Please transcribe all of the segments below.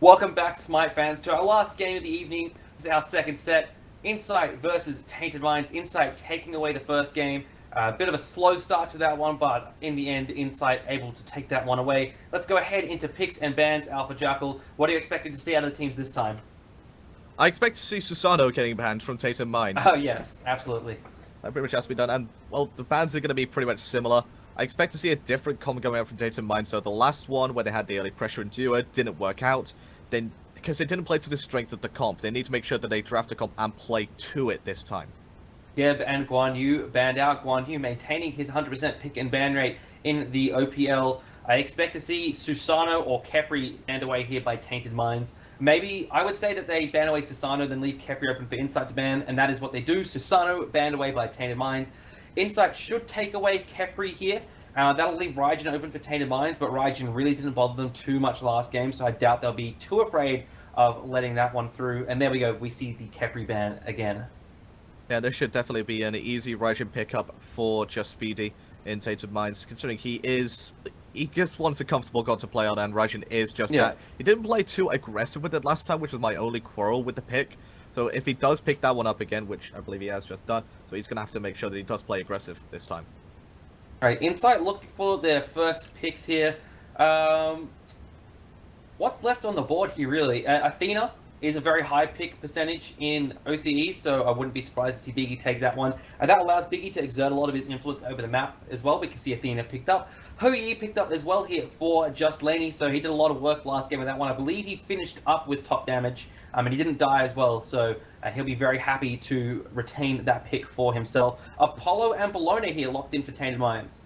Welcome back, Smite fans, to our last game of the evening. This is our second set. Incite versus Tainted Minds. Incite taking away the first game. A bit of a slow start to that one, but in the end, Incite able to take that one away. Let's go ahead into picks and bans. Alpha Jackal, what are you expecting to see out of the teams this time? I expect to see Susano getting banned from Tainted Minds. Oh, yes, absolutely. That pretty much has to be done, and, well, the bans are going to be pretty much similar. I expect to see a different comp going out from Tainted Minds, so the last one, where they had the early pressure endure, didn't work out. Then, because they didn't play to the strength of the comp, they need to make sure that they draft a comp and play to it this time. Geb and Guan Yu banned out. Guan Yu maintaining his 100% pick and ban rate in the OPL. I expect to see Susano or Khepri banned away here by Tainted Minds. Maybe I would say that they ban away Susano, then leave Khepri open for Incite to ban, and that is what they do. Susano banned away by Tainted Minds. Incite should take away Khepri here. That'll leave Raijin open for Tainted Minds, but Raijin really didn't bother them too much last game, so I doubt they'll be too afraid of letting that one through. And there we go, we see the Khepri ban again. Yeah, this should definitely be an easy Raijin pickup for Just Speedy in Tainted Minds, considering he just wants a comfortable god to play on, and Raijin is just that. He didn't play too aggressive with it last time, which was my only quarrel with the pick. So if he does pick that one up again, which I believe he has just done, so he's going to have to make sure that he does play aggressive this time. Alright, Incite looking for their first picks here. What's left on the board here, really? Athena is a very high pick percentage in OCE, so I wouldn't be surprised to see Biggie take that one. And that allows Biggie to exert a lot of his influence over the map as well. We can see Athena picked up. Hou-Yi picked up as well here for Just Laney, so he did a lot of work last game with that one. I believe he finished up with top damage, and he didn't die as well, so he'll be very happy to retain that pick for himself. Apollo and Bologna here locked in for Tainted Minds.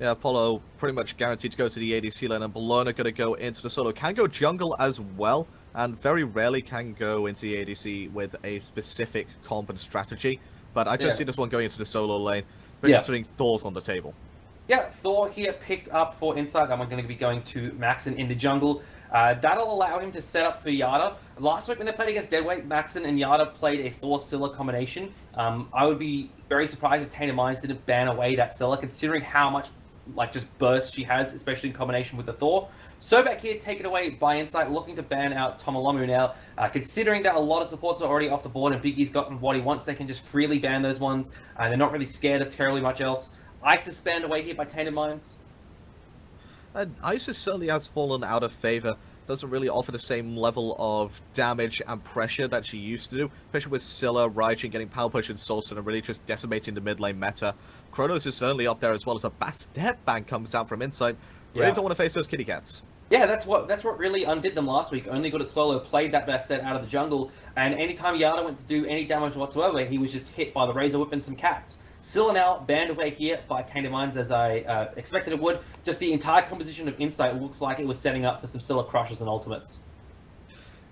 Yeah, Apollo pretty much guaranteed to go to the ADC lane, and Bologna going to go into the solo. Can go jungle as well, and very rarely can go into the ADC with a specific comp and strategy. But I just see this one going into the solo lane, considering Thor's on the table. Yeah, Thor here picked up for Incite. I'm going to be going to Maxon in the jungle. That'll allow him to set up for Yada. Last week when they played against Deadweight, Maxon and Yada played a Thor-Scylla combination. I would be very surprised if Tainted Minds didn't ban away that Scylla, considering how much just burst she has, especially in combination with the Thor. Sobek here taken away by Incite, looking to ban out Tomalamu now. Considering that a lot of supports are already off the board and Biggie's gotten what he wants, they can just freely ban those ones. They're not really scared of terribly much else. Isis banned away here by Tainted Minds. And Isis certainly has fallen out of favor. Doesn't really offer the same level of damage and pressure that she used to do, especially with Scylla, Raijin getting power push and Soulstone and really just decimating the mid lane meta. Kronos is certainly up there as well as a Bastet ban comes out from Incite. Really don't want to face those kitty cats. Yeah, that's what really undid them last week. Only good at solo, played that Bastet out of the jungle, and anytime Yada went to do any damage whatsoever, he was just hit by the Razor Whip and some cats. Scylla now banned away here by Tainted Minds, as I expected it would. Just the entire composition of Incite looks like it was setting up for some Scylla crushes and ultimates.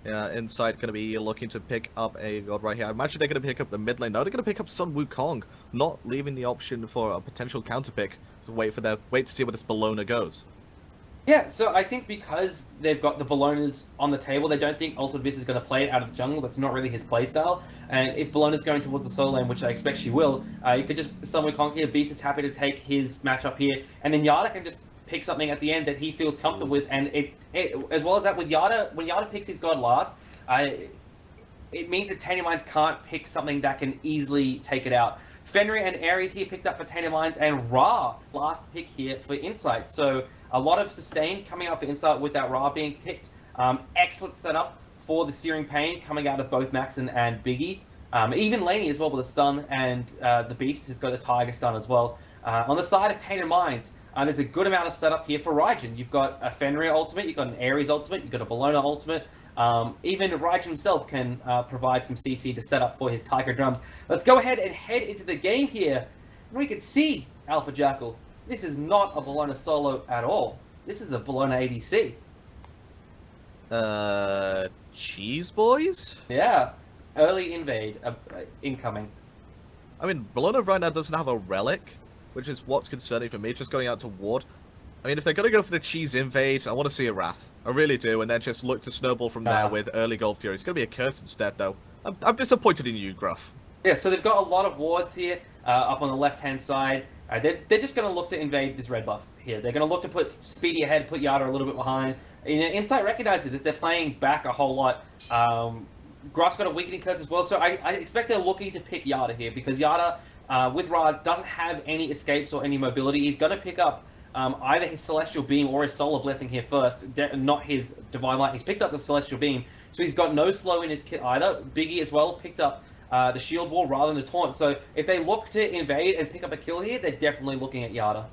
Yeah, Incite going to be looking to pick up a god right here. I imagine they're going to pick up the mid lane. No, they're going to pick up Sun Wukong, not leaving the option for a potential counter pick to wait to see where this Bologna goes. Yeah, so I think because they've got the Bolognas on the table, they don't think Ultimate Abyss is going to play it out of the jungle. That's not really his playstyle. And if Bologna's going towards the solo lane, which I expect she will, you could just Sun Wukong here. Beast is happy to take his matchup here. And then Yada can just pick something at the end that he feels comfortable with. And it as well as that, with Yada, when Yada picks his god last, it means that Tainted Minds can't pick something that can easily take it out. Fenrir and Ares here picked up for Tainted Minds, and Ra last pick here for Incite. So a lot of sustain coming out for Incite with that Ra being picked. Excellent setup for the Searing Pain coming out of both Maxon and Biggie. Even Laney as well with a stun, and the Beast has got a Tiger stun as well. On the side of Tainted Minds, there's a good amount of setup here for Raijin. You've got a Fenrir ultimate, you've got an Ares ultimate, you've got a Bologna ultimate. Even Raijin himself can provide some CC to set up for his Tiger drums. Let's go ahead and head into the game here. And we can see Alpha Jackal. This is not a Bologna solo at all. This is a Bologna ADC. Cheese boys? Yeah. Early invade. Incoming. I mean, Bologna right now doesn't have a relic, which is what's concerning for me, just going out to ward. I mean, if they're going to go for the cheese invade, I want to see a Wrath. I really do, and then just look to snowball from there with early Gold Fury. It's going to be a curse instead, though. I'm disappointed in you, Gruff. Yeah, so they've got a lot of wards here up on the left-hand side. They're just going to look to invade this red buff here. They're going to look to put Speedy ahead, put Yada a little bit behind. Incite recognizes this. They're playing back a whole lot. Gruff's got a weakening curse as well, so I expect they're looking to pick Yada here because Yada, with Ra, doesn't have any escapes or any mobility. He's going to pick up either his Celestial Beam or his Solar Blessing here first, not his Divine Light. He's picked up the Celestial Beam, so he's got no slow in his kit either. Biggie as well picked up the Shield Wall rather than the Taunt. So if they look to invade and pick up a kill here, they're definitely looking at Yada.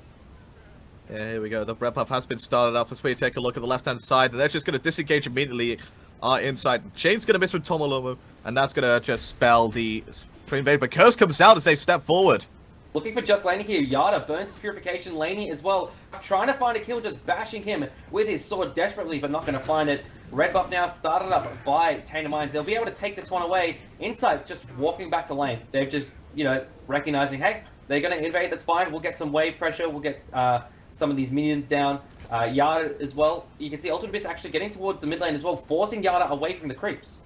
Yeah, here we go. The red buff has been started up. As we take a look at the left-hand side, and they're just going to disengage immediately inside. Chain's going to miss with Tomolomo, and that's going to just spell the free invade. But Curse comes out as they step forward. Looking for just Laney here. Yada burns his Purification. Laney as well. Trying to find a kill, just bashing him with his sword desperately, but not going to find it. Red buff now started up by Tainted Minds. They'll be able to take this one away. Incite just walking back to lane. They've just, recognizing, hey, they're going to invade. That's fine. We'll get some wave pressure. We'll get some of these minions down. Yada as well. You can see Ultimate Abyss actually getting towards the mid lane as well, forcing Yada away from the creeps.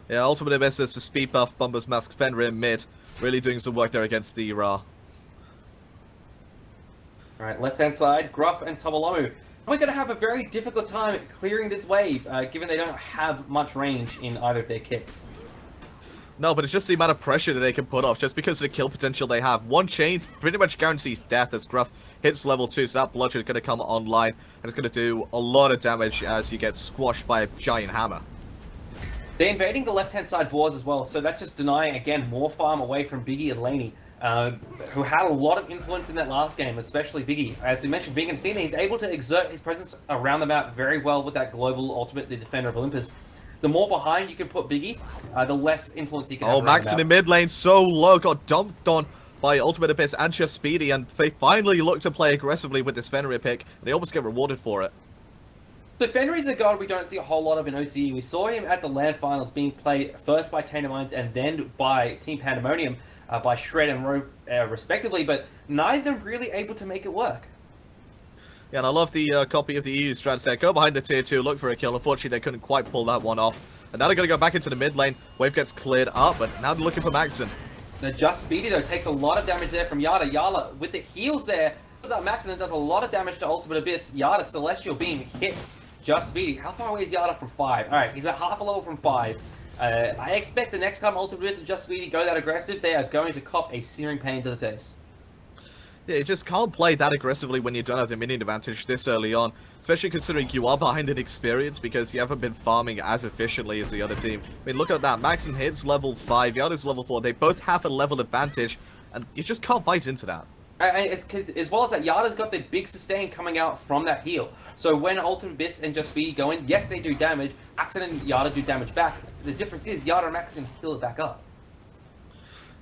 Yeah, Ultimate Abyss is the speed buff, Bumper's Mask, Fenrir mid. Really doing some work there against the Ra. Alright, left-hand side, Gruff and Tomolomo. We're going to have a very difficult time clearing this wave, given they don't have much range in either of their kits. No, but it's just the amount of pressure that they can put off, just because of the kill potential they have. One chain pretty much guarantees death as Gruff hits level 2, so that bludgeon is going to come online, and it's going to do a lot of damage as you get squashed by a giant hammer. They're invading the left-hand side boards as well, so that's just denying, again, more farm away from Biggie and Laney, who had a lot of influence in that last game, especially Biggie. As we mentioned, being in Athena, he's able to exert his presence around the map very well with that global ultimate, the Defender of Olympus. The more behind you can put Biggie, the less influence he can have. Oh, Max in the mid lane, so low, got dumped on by Ultimate Abyss and just Speedy, and they finally look to play aggressively with this Fenrir pick, and they almost get rewarded for it. So Fenrir is a god we don't see a whole lot of in OCE. We saw him at the LAN finals being played first by Tainted Minds and then by Team Pandemonium, by Shred and Rope respectively, but neither of them really able to make it work. Yeah, and I love the copy of the EU strat set. Go behind the tier 2, look for a kill. Unfortunately, they couldn't quite pull that one off. And now they're going to go back into the mid lane. Wave gets cleared up, but now they're looking for Maxon. Now, just Speedy, though, takes a lot of damage there from Yada. Yada, with the heals there, goes up Maxon and does a lot of damage to Ultimate Abyss. Yada, Celestial Beam, hits just Speedy. How far away is Yada from 5? Alright, he's at half a level from 5. I expect the next time Ultimate Abyss and just Speedy go that aggressive, they are going to cop a searing pain to the face. Yeah, you just can't play that aggressively when you don't have the minion advantage this early on. Especially considering you are behind in experience because you haven't been farming as efficiently as the other team. I mean, look at that. Maxon hits level 5, Yada's level 4. They both have a level advantage, and you just can't bite into that. It's cause, as well as that, Yada's got the big sustain coming out from that heal. So when Ultimate Abyss and Just Speedy go in, yes, they do damage. Maxon and Yada do damage back. The difference is Yada and Maxon heal it back up.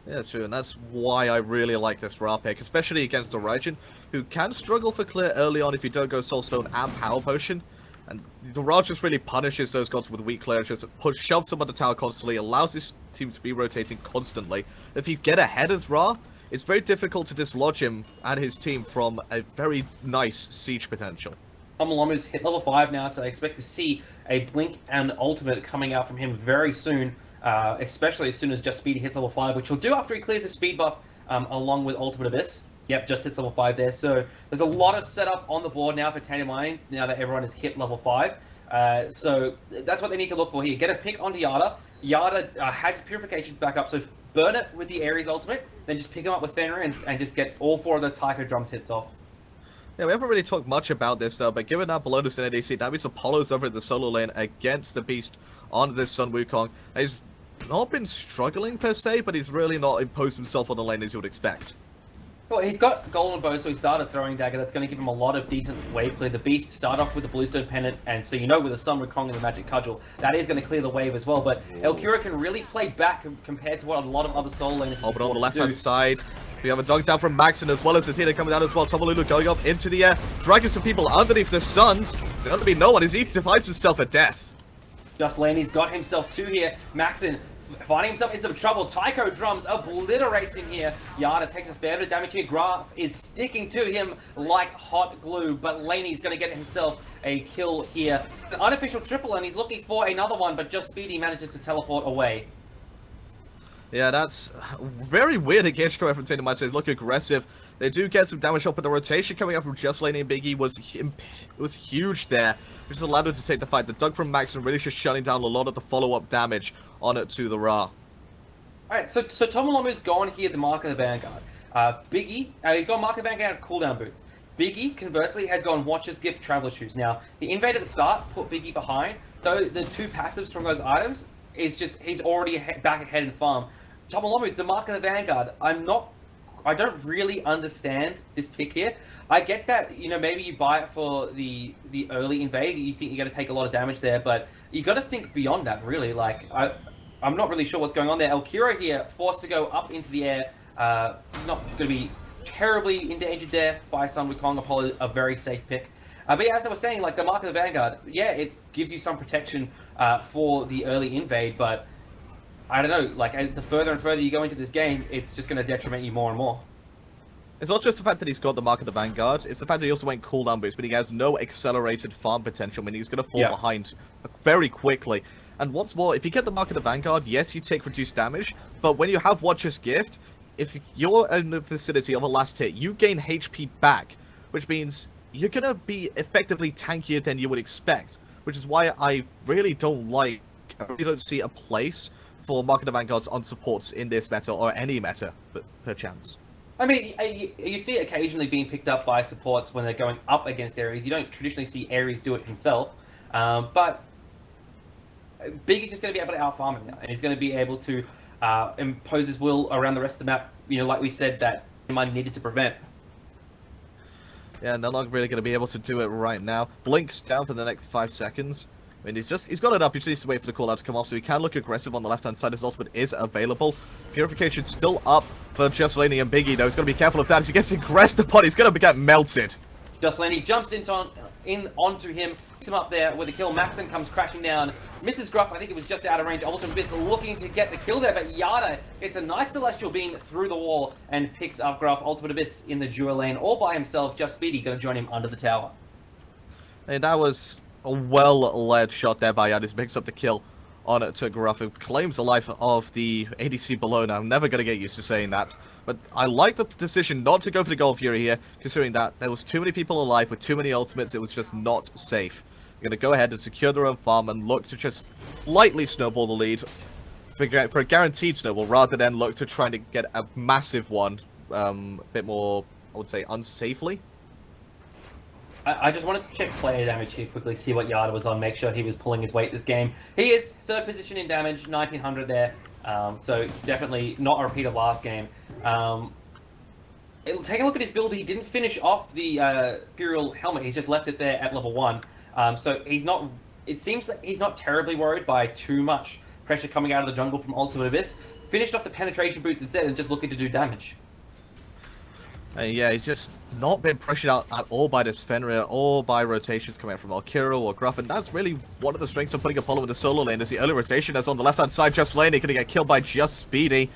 Yeah, that's true, and that's why I really like this Ra pick, especially against the Raijin, who can struggle for clear early on if you don't go Soulstone and Power Potion. And the Ra just really punishes those gods with weak clear, just shoves them on the tower constantly, allows this team to be rotating constantly. If you get ahead as Ra, it's very difficult to dislodge him and his team from a very nice siege potential. Tomolomo's hit level 5 now, so I expect to see a Blink and Ultimate coming out from him very soon. Especially as soon as Just Speedy hits level 5, which he'll do after he clears the speed buff along with Ultimate Abyss. Yep, just hits level 5 there. So there's a lot of setup on the board now for Tainted Minds, now that everyone has hit level 5. So that's what they need to look for here. Get a pick onto Yada. Yada has Purifications back up, so burn it with the Ares ultimate, then just pick him up with Fenrir and just get all 4 of those Taiko drums hits off. Yeah, we haven't really talked much about this though, but given that Balonus in ADC, that means Apollo's over at the solo lane against the Beast on this Sun Wukong. He's not been struggling per se, but he's really not imposed himself on the lane as you would expect. Well, he's got Golden Bow, so he started Throwing Dagger. That's going to give him a lot of decent wave clear. The Beast start off with the Bluestone Pennant, and so with the Sun Wukong and the Magic Cudgel, that is going to clear the wave as well. But Elkira can really play back compared to what a lot of other solo laners but on the left-hand side, we have a dunk down from Maxon as well as Athena coming down as well. Tomolulu going up into the air, dragging some people underneath the Suns. There's going to be no one as he defines himself at death. Just Laney's got himself 2 here. Maxon finding himself in some trouble. Taiko drums obliterates him here. Yada takes a fair bit of damage here. Graf is sticking to him like hot glue, but Laney's going to get himself a kill here. An unofficial triple, and he's looking for another one, but Just Speedy manages to teleport away. Yeah, that's very weird engage coming from Tainted Minds. They look aggressive. They do get some damage up, but the rotation coming up from Just Lane and Biggie was huge there, which allowed them to take the fight. The dunk from Max and really just shutting down a lot of the follow-up damage on it to the Ra. Alright, so Tomolomu's gone here, the Mark of the Vanguard. Biggie, he's gone Mark of the Vanguard cooldown boots. Biggie, conversely, has gone Watcher's Gift Traveler Shoes. Now, the invade at the start put Biggie behind, though the two passives from those items is just, he's already back ahead in farm. Tomolomu, the Mark of the Vanguard, I don't really understand this pick here. I get that, you know, maybe you buy it for the early invade, you think you're going to take a lot of damage there, but you got to think beyond that, really. Like, I'm not really sure what's going on there. Elkira here, forced to go up into the air. He's not going to be terribly endangered there by Sun Wukong. Apollo, a very safe pick. But yeah, as I was saying, like the Mark of the Vanguard, yeah, it gives you some protection for the early invade, but I don't know, like the further and further you go into this game, it's just going to detriment you more and more. It's not just the fact that he's got the Mark of the Vanguard, it's the fact that he also went cooldown boost, but he has no accelerated farm potential, meaning he's going to fall behind very quickly. And what's more, if you get the Mark of the Vanguard, yes, you take reduced damage, but when you have Watcher's Gift, if you're in the vicinity of a last hit, you gain HP back, which means you're going to be effectively tankier than you would expect, which is why I really don't see a place for Mark of the Vanguards on supports in this meta, or any meta, per chance. I mean, you see it occasionally being picked up by supports when they're going up against Ares. You don't traditionally see Ares do it himself, but Big is just going to be able to out-farm him now, and he's going to be able to impose his will around the rest of the map, you know, like we said, that Mind needed to prevent. Yeah, no longer really going to be able to do it right now. Blink's down for the next 5 seconds. I mean, he's got it up. He just needs to wait for the call out to come off, so he can look aggressive on the left-hand side. His ultimate is available. Purification still up for Just Laney and Biggie, though. He's got to be careful of that. As he gets aggressed upon, he's going to get melted. Just Laney jumps onto him, picks him up there with a kill. Maxon comes crashing down. Misses Gruff, I think it was just out of range. Ultimate Abyss looking to get the kill there, but Yada gets a nice Celestial Beam through the wall and picks up Gruff. Ultimate Abyss in the duo lane all by himself. Just Speedy going to join him under the tower. And that was a well-led shot there by Yada. He picks up the kill on it to Gruff, who claims the life of the ADC below. Now, I'm never going to get used to saying that, but I like the decision not to go for the Gold Fury here, considering that there was too many people alive with too many ultimates. It was just not safe. They're going to go ahead and secure their own farm and look to just lightly snowball the lead for a guaranteed snowball, rather than look to try to get a massive one, a bit more, I would say, unsafely. I just wanted to check player damage here quickly, see what Yada was on, make sure he was pulling his weight this game. He is 3rd position in damage, 1900 there, so definitely not a repeat of last game. Take a look at his build. He didn't finish off the Imperial Helmet, he's just left it there at level 1. So he's not, it seems like he's not terribly worried by too much pressure coming out of the jungle from Ultimate Abyss. Finished off the penetration boots instead and just looking to do damage. Yeah, he's just not been pressured out at all by this Fenrir or by rotations coming out from Alkiro or Gruff, and that's really one of the strengths of putting Apollo in the solo lane, is the early rotation as on the left-hand side. Just Laney going to get killed by Just Speedy.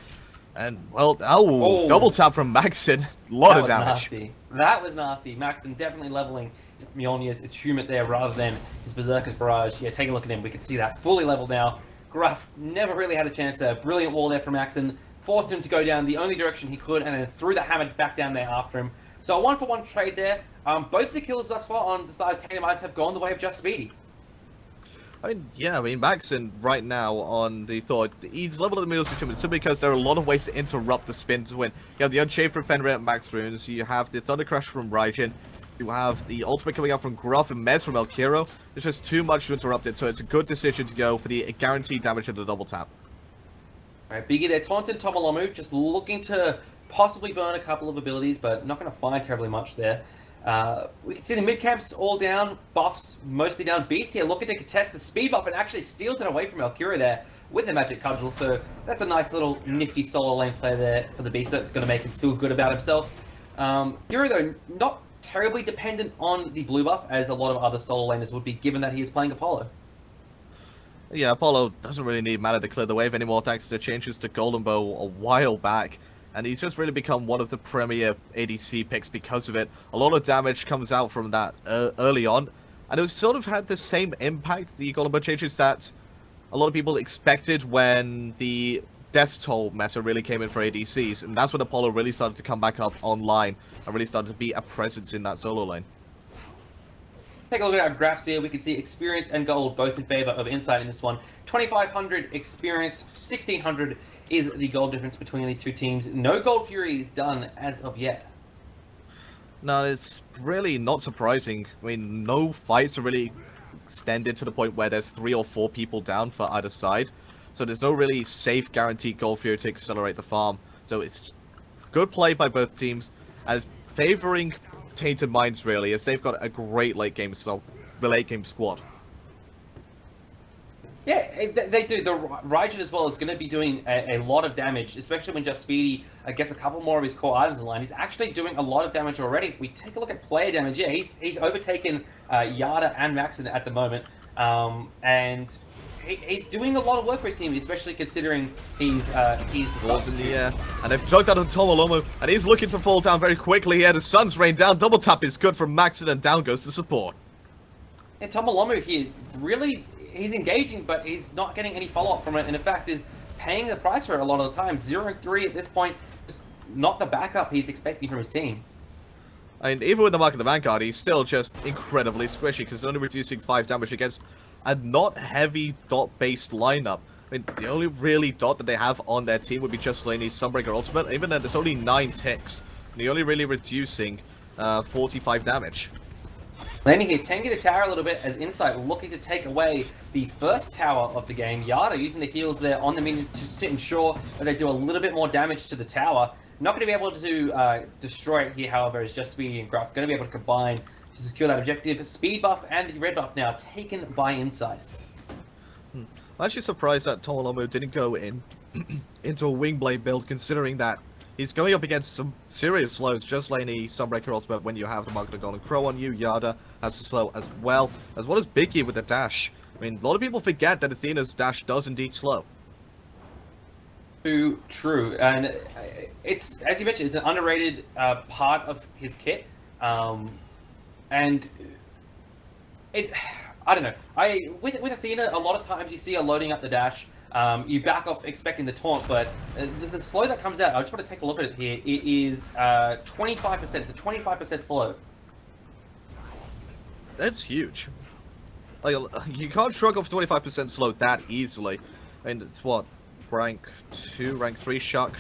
And, well, double tap from Maxon. A lot of damage. Nasty. That was nasty. Maxon definitely leveling Mjolnir's attunement there rather than his Berserker's Barrage. Yeah, take a look at him. We can see that fully leveled now. Gruff never really had a chance there. Brilliant wall there from Maxon. Forced him to go down the only direction he could, and then threw the hammer back down there after him. So a 1-for-1 trade there. Both of the kills thus far on the side of Tainted Minds have gone the way of Just Speedy. I mean, Maxon right now on the Thor, he's leveled at the middle system simply because there are a lot of ways to interrupt the spin to win. You have the Unchained from Fenrir at max runes, you have the Thunder Crash from Raijin, you have the ultimate coming out from Gruff and Mez from Elkiro. There's just too much to interrupt it, so it's a good decision to go for the guaranteed damage of the double tap. Alright, Biggie there, taunted Tomolomu, just looking to possibly burn a couple of abilities, but not going to find terribly much there. We can see the mid-camps all down, buffs mostly down. Beast here looking to contest the speed buff and actually steals it away from Elkira there with the Magic Cudgel, so that's a nice little nifty solo lane play there for the Beast that's going to make him feel good about himself. Hero though, not terribly dependent on the blue buff as a lot of other solo laners would be, given that he is playing Apollo. Yeah, Apollo doesn't really need mana to clear the wave anymore thanks to changes to Golden Bow a while back. And he's just really become one of the premier ADC picks because of it. A lot of damage comes out from that early on. And it was sort of had the same impact, the Golden Bow changes, that a lot of people expected when the death toll meta really came in for ADCs, and that's when Apollo really started to come back up online and really started to be a presence in that solo lane. Take a look at our graphs here. We can see experience and gold both in favor of Incite in this one. 2,500 experience, 1,600 is the gold difference between these two teams. No gold furies done as of yet. No, it's really not surprising. I mean, no fights are really extended to the point where there's 3 or 4 people down for either side. So there's no really safe guaranteed gold fury to accelerate the farm. So it's good play by both teams as favoring Tainted Minds really, as they've got a great late game squad. Yeah, they do. The Raijin as well is going to be doing a lot of damage, especially when Just Speedy gets a couple more of his core items in line. He's actually doing a lot of damage already. If we take a look at player damage, yeah, he's overtaken Yada and Maxon at the moment, and he's doing a lot of work for his team, especially considering he's the Balls in the air, and they've jumped out on Tomolomo, and he's looking to fall down very quickly here. The sun's rained down. Double tap is good from Maxon, and down goes the support. Yeah, Tomolomo here really. He's engaging, but he's not getting any follow-up from it, and in fact is paying the price for it a lot of the time. 0-3 at this point, just not the backup he's expecting from his team. I mean, even with the Mark of the Vanguard, he's still just incredibly squishy, because only reducing 5 damage against a not heavy dot-based lineup. I mean, the only really dot that they have on their team would be just Laney's Sunbreaker Ultimate, even then there's only 9 ticks, and you're only really reducing 45 damage. Landing here, tanking the tower a little bit as Incite looking to take away the first tower of the game. Yada using the heals there on the minions just to ensure that they do a little bit more damage to the tower. Not going to be able to destroy it here, however, is just Speedy and Gruff going to be able to combine to secure that objective. Speed buff and the red buff now taken by Incite. I'm actually surprised that Tomolomo didn't go into a Wingblade build, considering that he's going up against some serious slows, just Laney, Sunbreaker Ultimate when you have the Mark of the Golden Crow on you. Yada has the slow as well as Biggie with the dash. I mean, a lot of people forget that Athena's dash does indeed slow. Too true, and it's, as you mentioned, it's an underrated part of his kit, and I don't know. With Athena, a lot of times you see her loading up the dash. You back off expecting the taunt, but the slow that comes out, I just want to take a look at it here. It is 25%. It's a 25% slow. That's huge. Like, you can't shrug off 25% slow that easily. I mean, it's what? Rank 2, rank 3 Shark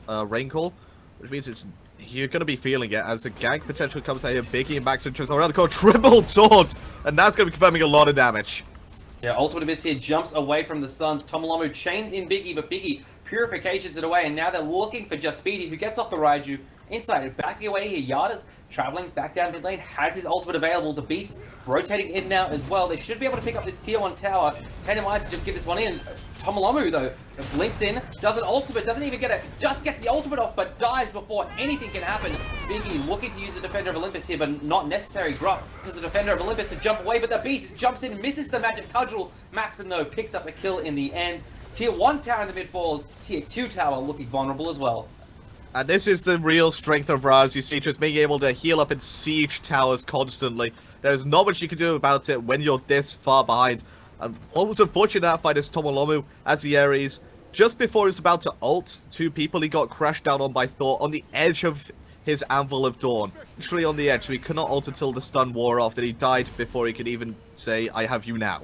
Rain Call? Which means you're going to be feeling it as the gank potential comes out here. Biggie and Max interest around the corner. Triple taunt! And that's going to be confirming a lot of damage. Yeah, Ultimate Abyss here jumps away from the Suns. Tomolomo chains in Biggie, but Biggie purifications it away, and now they're looking for Just Speedy, who gets off the Raiju. Incite backing away here. Yada's traveling back down mid lane, has his ultimate available. The Beast rotating in now as well. They should be able to pick up this tier 1 tower. Tainted Minds to just give this one in. Tomolomo, though, blinks in, does an ultimate, doesn't even get it, just gets the ultimate off, but dies before anything can happen. Biggie looking to use the Defender of Olympus here, but not necessary. Gruff does the Defender of Olympus to jump away, but the Beast jumps in, misses the Magic Cudgel. Maxon, though, picks up the kill in the end. Tier 1 tower in the mid falls, Tier 2 tower looking vulnerable as well. And this is the real strength of Raz, you see, just being able to heal up and siege towers constantly. There's not much you can do about it when you're this far behind. And what was unfortunate that fight is Tomolomo as the Ares. Just before he was about to ult 2 people, he got crashed down on by Thor on the edge of his Anvil of Dawn. Literally on the edge, so he could not ult until the stun wore off, that he died before he could even say, I have you now.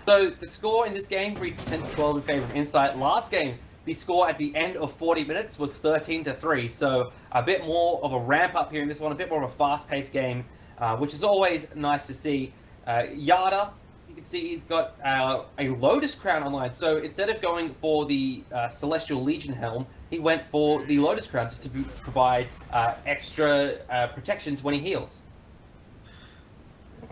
So the score in this game reached 10-12 in favor of Incite. Last game, the score at the end of 40 minutes was 13-3, so a bit more of a ramp up here in this one, a bit more of a fast-paced game, which is always nice to see. Yada, you can see he's got a Lotus Crown online, so instead of going for the Celestial Legion Helm, he went for the Lotus Crown just to provide extra protections when he heals.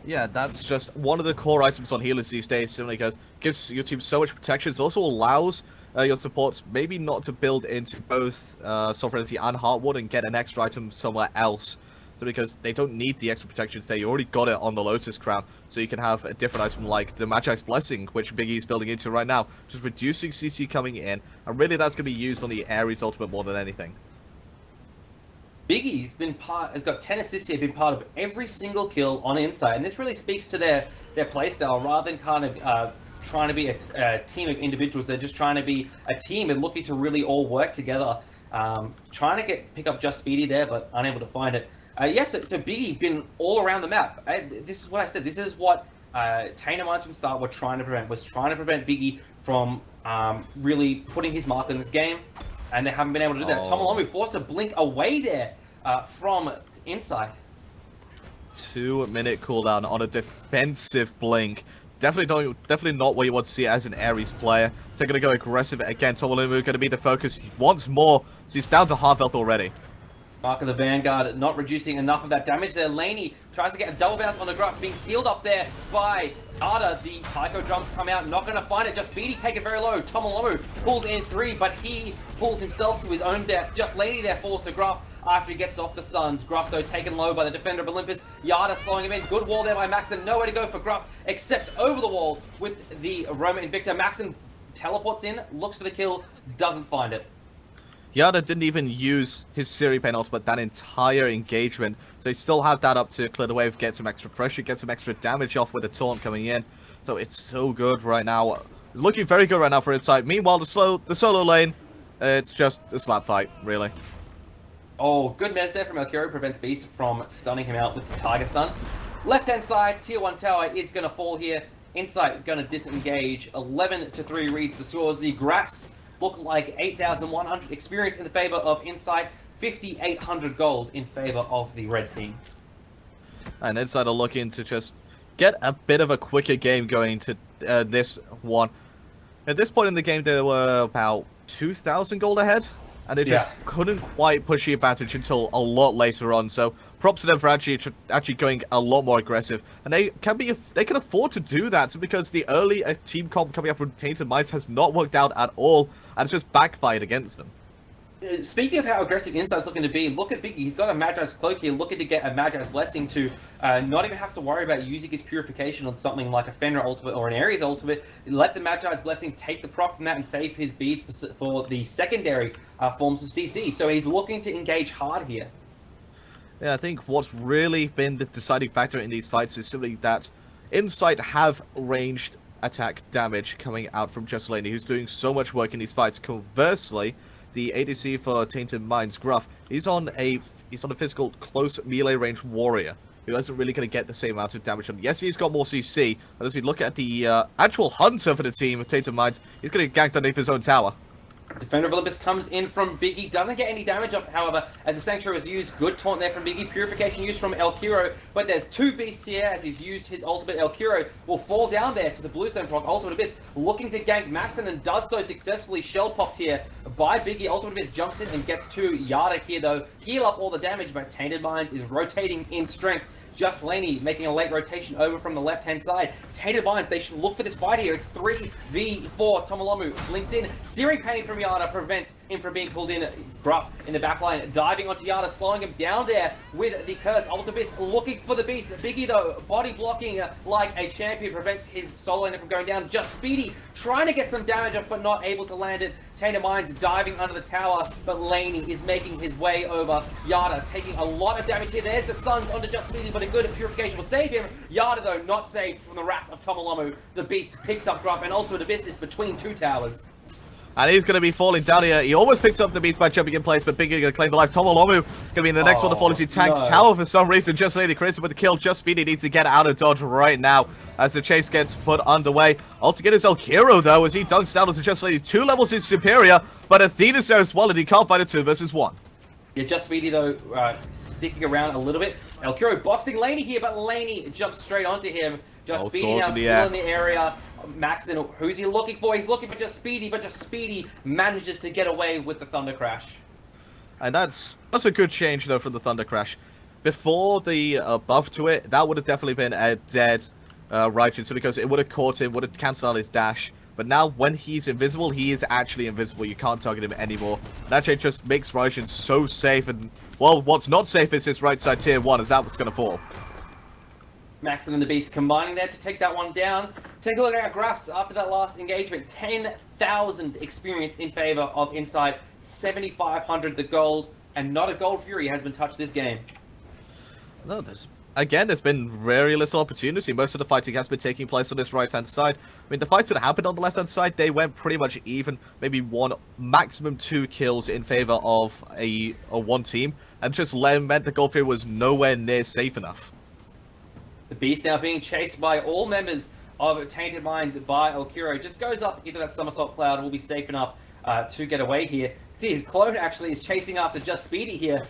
Yeah, that's just one of the core items on healers these days, simply because it gives your team so much protection. It also allows your supports maybe not to build into both Sovereignty and Heartwood and get an extra item somewhere else. So because they don't need the extra protections there, you already got it on the Lotus Crown, so you can have a different item like the Magi's Blessing, which Biggie's building into right now, just reducing CC coming in, and really that's going to be used on the Ares ultimate more than anything. Biggie's has got 10 assists here, been part of every single kill on Incite, and this really speaks to their playstyle rather than kind of trying to be a team of individuals. They're just trying to be a team and looking to really all work together. Trying to pick up Just Speedy there, but unable to find it. Yes, so Biggie been all around the map. This is what I said. This is what Tainted Minds from the start were trying to prevent. Was trying to prevent Biggie from really putting his mark in this game, and they haven't been able to do that. Tomolomu forced to blink away there from Incite. 2-minute cooldown on a defensive blink. Definitely not what you want to see as an Ares player. So they're going to go aggressive again. Tomolomu going to be the focus once more. So he's down to half health already. Mark of the Vanguard not reducing enough of that damage there. Laney tries to get a double bounce on the Gruff, being healed up there by Ada. The Taiko drums come out, not going to find it. Just Speedy take it very low. Tomolomu pulls in 3, but he pulls himself to his own death. Just Laney there falls to Gruff after he gets off the stuns. Gruff, though, taken low by the defender of Olympus. Yada slowing him in. Good wall there by Maxon. Nowhere to go for Gruff except over the wall with the Roma Invicta. Maxon teleports in, looks for the kill, doesn't find it. Yada didn't even use his Siri Pain ultimate that entire engagement, so he still have that up to clear the wave, get some extra pressure, get some extra damage off with the taunt coming in. So it's so good right now. Looking very good right now for Incite. Meanwhile, the solo lane, it's just a slap fight, really. Oh, good mez there from Elkiro, prevents Beast from stunning him out with the Tiger Stun. Left-hand side, Tier 1 tower is going to fall here. Incite going to disengage. 11-3 reads the scores. The graphs look like 8,100 experience in the favor of Incite, 5,800 gold in favor of the red team. And Incite are looking to just get a bit of a quicker game going to this one. At this point in the game, they were about 2,000 gold ahead, and they just couldn't quite push the advantage until a lot later on. So props to them for actually going a lot more aggressive, and they can afford to do that because the early team comp coming up from Tainted Minds has not worked out at all, and it's just backfired against them. Speaking of how aggressive Incite's looking to be, look at Biggie. He's got a Magi's Cloak here, looking to get a Magi's Blessing to not even have to worry about using his Purification on something like a Fenrir ultimate or an Ares ultimate. Let the Magi's Blessing take the proc from that and save his beads for the secondary forms of CC. So he's looking to engage hard here. Yeah, I think what's really been the deciding factor in these fights is simply that Incite have ranged attack damage coming out from Just Laney, who's doing so much work in these fights. Conversely, the ADC for Tainted Minds, Gruff, he's on a physical close melee range warrior who isn't really going to get the same amount of damage on. Yes, he's got more CC, but as we look at the actual hunter for the team of Tainted Minds, he's going to get ganked underneath his own tower. Defender of Olympus comes in from Biggie, doesn't get any damage off, however, as the Sanctuary was used. Good taunt there from Biggie, Purification used from Elkiro, but there's 2 beasts here as he's used his ultimate. Elkiro will fall down there to the Bluestone proc. Ultimate Abyss looking to gank Maxon and does so successfully. Shell popped here by Biggie. Ultimate Abyss jumps in and gets to Yada here though. Heal up all the damage, but Tainted Minds is rotating in strength. Just Laney making a late rotation over from the left-hand side. Tainted Minds, they should look for this fight here. It's 3v4. Tomolomu blinks in. Searing Pain from Yada prevents him from being pulled in. Gruff in the backline, diving onto Yada, slowing him down there with the curse. Ultimate Abyss looking for the beast. Biggie, though, body blocking like a champion, prevents his solo laner from going down. Just Speedy trying to get some damage off, but not able to land it. Tainted Minds diving under the tower, but Laney is making his way over. Yada taking a lot of damage here. There's the Suns onto Just Speedy, but a good Purification will save him. Yada, though, not saved from the wrath of Tomolomu. The beast picks up Gruff, and Ultimate Abyss is between 2 towers. And he's going to be falling down here. He almost picks up the beast by jumping in place, but Biggie going to claim the life. Tomolomu going to be in the next one to fall as he tanks tower for some reason. Just Lady Chris with the kill. Just Speedy needs to get out of dodge right now as the chase gets put underway. Altogether is Elkiro, though, as he dunks down as Just Lady. 2 levels is superior, but Athena's there as well, and he can't fight a 2 versus 1. Yeah, Just Speedy, though, sticking around a little bit. Elkiro boxing Laney here, but Laney jumps straight onto him. Just Speedy now still in the area. Maxon, who's he looking for? He's looking for Just Speedy, but Just Speedy manages to get away with the Thunder Crash. And that's a good change, though, from the Thunder Crash. Before the buff to it, that would have definitely been a dead Righteous, because it would have caught him, would have cancelled out his dash. But now, when he's invisible, he is actually invisible. You can't target him anymore. That change just makes Raijin so safe. And, well, what's not safe is his right side tier 1, as that was going to fall. Maxon and the Beast combining there to take that one down. Take a look at our graphs after that last engagement. 10,000 experience in favor of Incite. 7,500 the gold. And not a Gold Fury has been touched this game. No, there's again, there's been very little opportunity. Most of the fighting has been taking place on this right-hand side. I mean, the fights that happened on the left-hand side, they went pretty much even. Maybe one, maximum 2 kills in favor of a one team. And just meant the Gold Fury was nowhere near safe enough. The Beast now being chased by all members of Tainted Mind by Elkiro. Just goes up into that somersault cloud and will be safe enough to get away here. See, his clone actually is chasing after Just Speedy here.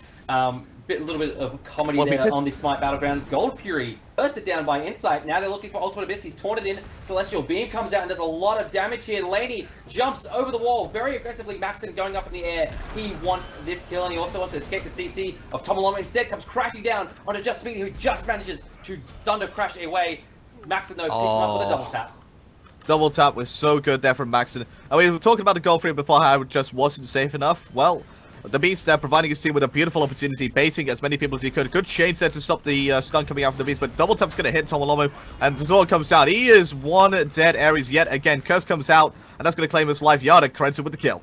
A little bit of comedy there on the Smite Battleground. Gold Fury bursted down by Incite. Now they're looking for Ultimate Abyss. He's taunted in. Celestial Beam comes out and does a lot of damage here. Laney jumps over the wall very aggressively. Maxon going up in the air. He wants this kill and he also wants to escape the CC of Tomoloma. Instead comes crashing down onto Just Speedy, who just manages to thunder crash away. Maxon though picks him up with a double tap. Double tap was so good there from Maxon. I mean, we were talking about the Gold Fury before, how it just wasn't safe enough. Well, the Beast there providing his team with a beautiful opportunity, baiting as many people as he could. Good change there to stop the stun coming out from the Beast, but double tap's going to hit Tomolomo, and the sword comes out. He is one dead Ares yet again. Curse comes out, and that's going to claim his life. Yada credited with the kill.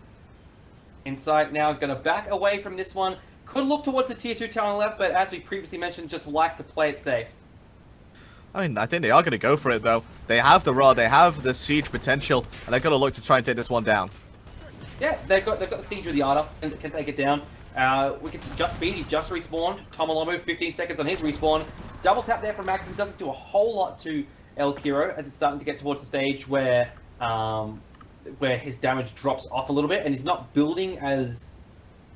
Incite now going to back away from this one. Could look towards the tier 2 tower on the left, but as we previously mentioned, just like to play it safe. I mean, I think they are going to go for it, though. They have the rod, they have the siege potential, and they're going to look to try and take this one down. Yeah, they've got the Siege with the Arda and can take it down. We can see Just Speedy just respawned. Tomolomo 15 seconds on his respawn. Double tap there from Maxon doesn't do a whole lot to Elkiro as it's starting to get towards the stage where his damage drops off a little bit and he's not building as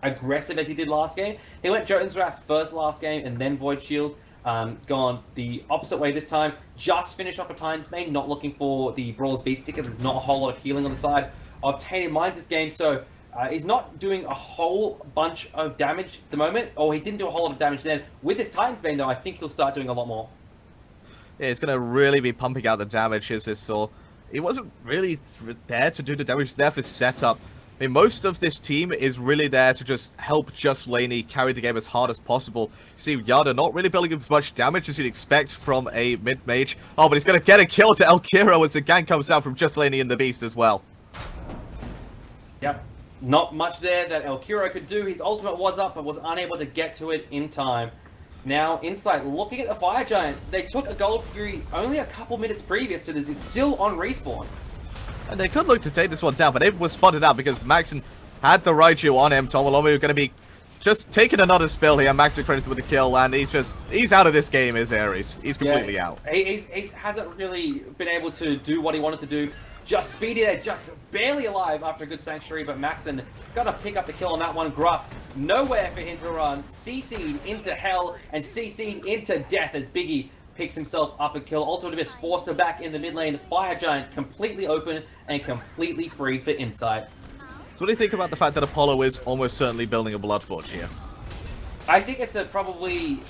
aggressive as he did last game. He went Jotun's Wrath first last game and then Void Shield. Gone the opposite way this time. Just finished off a Times Main, not looking for the Brawler's Beast ticket. There's not a whole lot of healing on the side of Tainted Minds this game, so he's not doing a whole bunch of damage at the moment, or he didn't do a whole lot of damage then. With this Titan's Bane, though, I think he'll start doing a lot more. Yeah, he's going to really be pumping out the damage here, Sistor. He wasn't really there to do the damage, there for setup. I mean, most of this team is really there to just help Just Laney carry the game as hard as possible. You see Yada not really building as much damage as you'd expect from a mid-mage. Oh, but he's going to get a kill to Elkiro as the gank comes out from Just Laney and the Beast as well. Yep. Not much there that Elkiro could do. His ultimate was up, but was unable to get to it in time. Now, Incite looking at the Fire Giant. They took a Gold Fury only a couple minutes previous to this. It's still on respawn. And they could look to take this one down, but it was spotted out because Maxon had the Raichu on him. Tomolomo going to be just taking another spill here. Maxon credits with the kill, and he's out of this game, is Ares. He's completely out. He hasn't really been able to do what he wanted to do. Just Speedy there, just barely alive after a good Sanctuary, but Maxon gonna pick up the kill on that one. Gruff, nowhere for him to run. CC'd into hell and CC'd into death as Biggie picks himself up a kill. Ultimate Abyss forced her back in the mid lane. Fire Giant completely open and completely free for Incite. So what do you think about the fact that Apollo is almost certainly building a Blood Forge here? I think it's probably...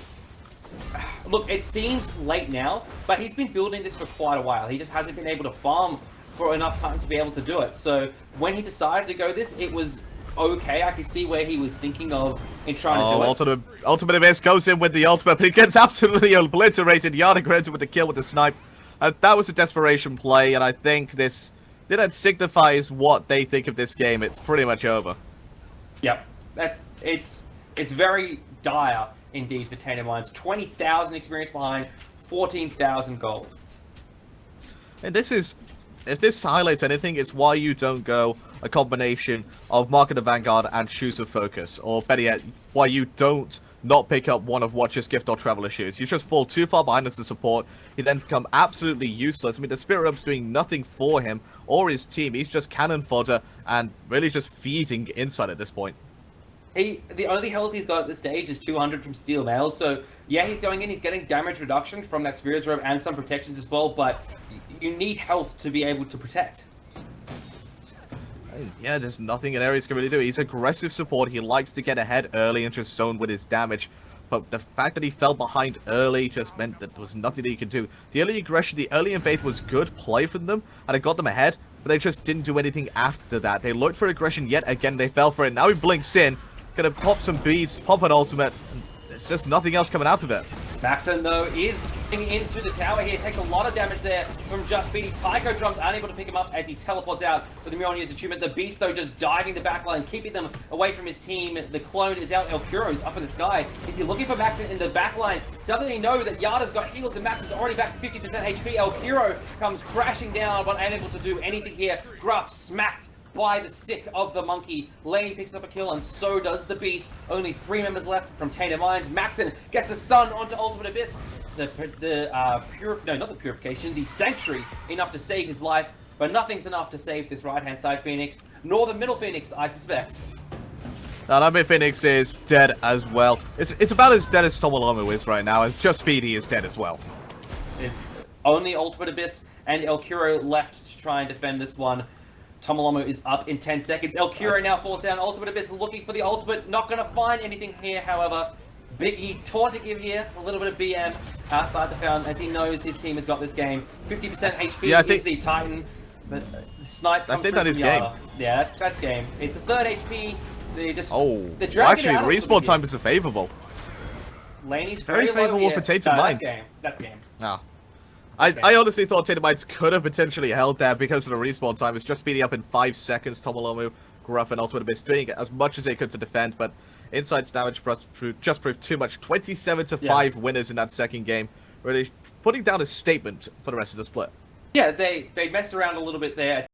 Look, it seems late now, but he's been building this for quite a while. He just hasn't been able to farm for enough time to be able to do it. So when he decided to go this, it was okay. I could see where he was thinking of in trying to do it. Ultimate Abyss goes in with the ultimate, but he gets absolutely obliterated. Yada granted with the kill with the snipe. That was a desperation play, and I think that signifies what they think of this game. It's pretty much over. Yep. It's very dire indeed for Tainted Minds. 20,000 experience behind, 14,000 gold. And if this highlights anything, it's why you don't go a combination of Mark of the Vanguard and Shoes of Focus, or better yet, why you don't not pick up one of Watcher's Gift or Traveler Shoes. You just fall too far behind as a support, you then become absolutely useless. I mean, the Spirit Robe's doing nothing for him or his team. He's just cannon fodder and really just feeding Incite at this point. The only health he's got at this stage is 200 from Steel Mail, so yeah, he's going in, he's getting damage reduction from that Spirit's Robe and some protections as well, but you need health to be able to protect. Yeah, there's nothing an Ares can really do. He's aggressive support, he likes to get ahead early and just zone with his damage, but the fact that he fell behind early just meant that there was nothing that he could do. The early aggression, the early invade was good play from them, and it got them ahead, but they just didn't do anything after that. They looked for aggression yet again, they fell for it. Now he blinks in, gonna pop some beads, pop an ultimate, and there's just nothing else coming out of it. Maxon, though, is getting into the tower here. Takes a lot of damage there from Just Speedy. Tycho Drums unable to pick him up as he teleports out with the Mjolnir's achievement. The Beast, though, just diving the backline, keeping them away from his team. The clone is out. El Curo's up in the sky. Is he looking for Maxon in the backline? Doesn't he know that Yada's got heals and Maxon's already back to 50% HP? El Curo comes crashing down, but unable to do anything here. Gruff smacked by the stick of the monkey. Laney picks up a kill, and so does the Beast. Only 3 members left from Tainted Minds. Maxon gets a stun onto Ultimate Abyss. Not the Purification, the Sanctuary, enough to save his life, but nothing's enough to save this right-hand side Phoenix, nor the middle Phoenix, I suspect. Now, that mid Phoenix is dead as well. It's about as dead as Tomolomo is right now, as Just Speedy is dead as well. It's only Ultimate Abyss and El Curo left to try and defend this one. Tomolomo is up in 10 seconds. El Curo now falls down. Ultimate Abyss looking for the ultimate. Not going to find anything here, however. Biggie taunting him here. A little bit of BM outside the fountain as he knows his team has got this game. 50% HP is the Titan. But the snipe comes that is game. Yeah, that's game. It's a 3rd HP. They just... actually, respawn time is favorable. Laney's very favorable for Tainted Minds. That's game. No. I honestly thought Tainted Minds could have potentially held there because of the respawn time. It's just speeding up in 5 seconds. Tomolomo, Gruff, and Ultimate Abyss doing as much as they could to defend, but Incite's damage just proved too much. 27-5 winners in that second game. Really putting down a statement for the rest of the split. Yeah, they messed around a little bit there.